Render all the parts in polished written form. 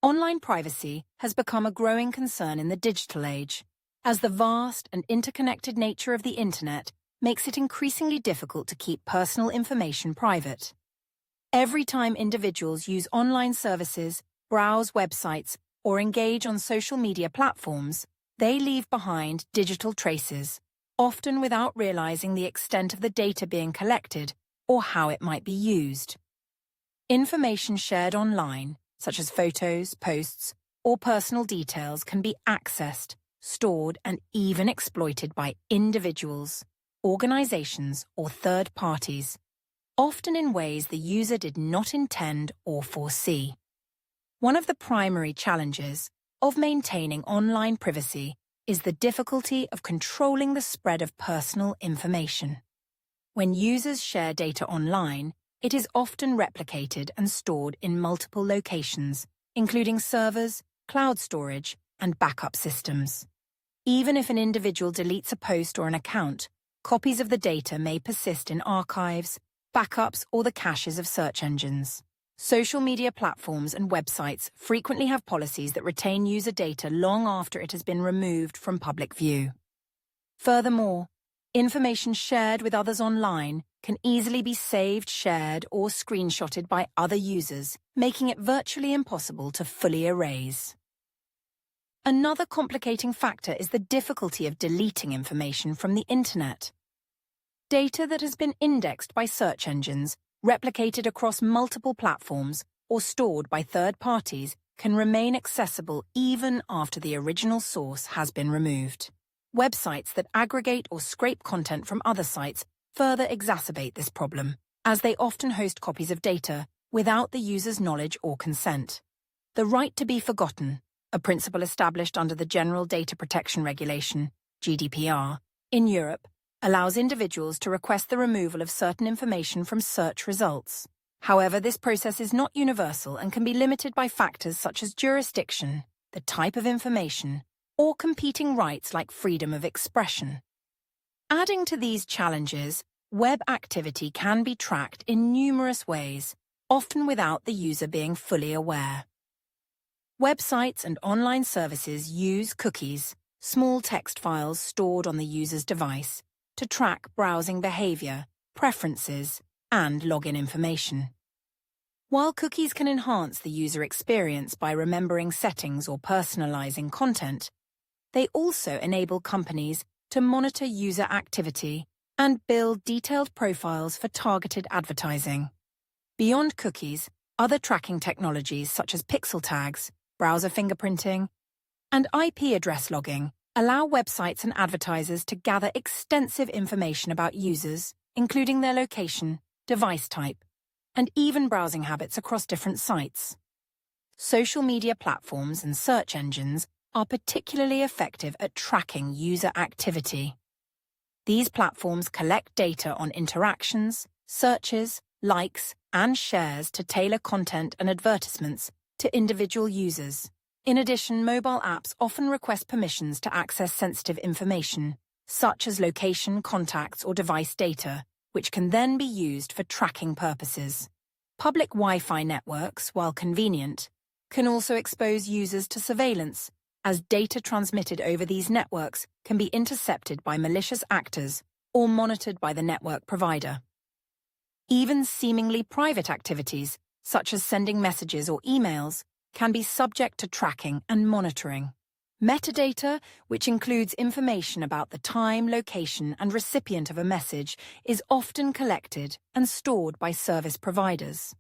Online privacy has become a growing concern in the digital age, as the vast and interconnected nature of the internet makes it increasingly difficult to keep personal information private. Every time individuals use online services, browse websites, or engage on social media platforms, they leave behind digital traces, often without realizing the extent of the data being collected or how it might be used. Information shared online, such as photos, posts, or personal details, can be accessed, stored, and even exploited by individuals, organizations, or third parties, often in ways the user did not intend or foresee. One of the primary challenges of maintaining online privacy is the difficulty of controlling the spread of personal information. When users share data online, it is often replicated and stored in multiple locations, including servers, cloud storage, and backup systems. Even if an individual deletes a post or an account, copies of the data may persist in archives, backups, or the caches of search engines. Social media platforms and websites frequently have policies that retain user data long after it has been removed from public view. Furthermore, information shared with others online can easily be saved, shared, or screenshotted by other users, making it virtually impossible to fully erase. Another complicating factor is the difficulty of deleting information from the internet. Data that has been indexed by search engines, replicated across multiple platforms, or stored by third parties can remain accessible even after the original source has been removed. Websites that aggregate or scrape content from other sites further exacerbate this problem, as they often host copies of data without the user's knowledge or consent. The right to be forgotten, a principle established under the General Data Protection Regulation, GDPR, in Europe, allows individuals to request the removal of certain information from search results. However, this process is not universal and can be limited by factors such as jurisdiction, the type of information, or competing rights like freedom of expression. Adding to these challenges, web activity can be tracked in numerous ways, often without the user being fully aware. Websites and online services use cookies, small text files stored on the user's device, to track browsing behavior, preferences, and login information. While cookies can enhance the user experience by remembering settings or personalizing content, they also enable companies to monitor user activity and build detailed profiles for targeted advertising. Beyond cookies, other tracking technologies such as pixel tags, browser fingerprinting, and IP address logging allow websites and advertisers to gather extensive information about users, including their location, device type, and even browsing habits across different sites. Social media platforms and search engines are particularly effective at tracking user activity. These platforms collect data on interactions, searches, likes, and shares to tailor content and advertisements to individual users. In addition, mobile apps often request permissions to access sensitive information, such as location, contacts, or device data, which can then be used for tracking purposes. Public Wi-Fi networks, while convenient, can also expose users to surveillance, as data transmitted over these networks can be intercepted by malicious actors or monitored by the network provider. Even seemingly private activities, such as sending messages or emails, can be subject to tracking and monitoring. Metadata, which includes information about the time, location, and recipient of a message, is often collected and stored by service providers.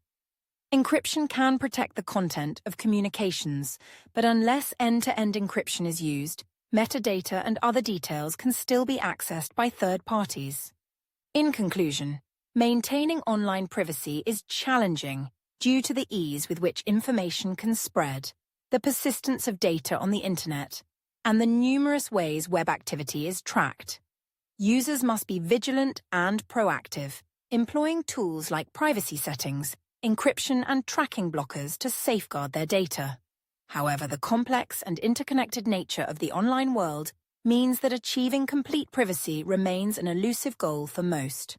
Encryption can protect the content of communications, but unless end-to-end encryption is used, metadata and other details can still be accessed by third parties. In conclusion, maintaining online privacy is challenging due to the ease with which information can spread, the persistence of data on the internet, and the numerous ways web activity is tracked. Users must be vigilant and proactive, employing tools like privacy settings, encryption, and tracking blockers to safeguard their data. However, the complex and interconnected nature of the online world means that achieving complete privacy remains an elusive goal for most.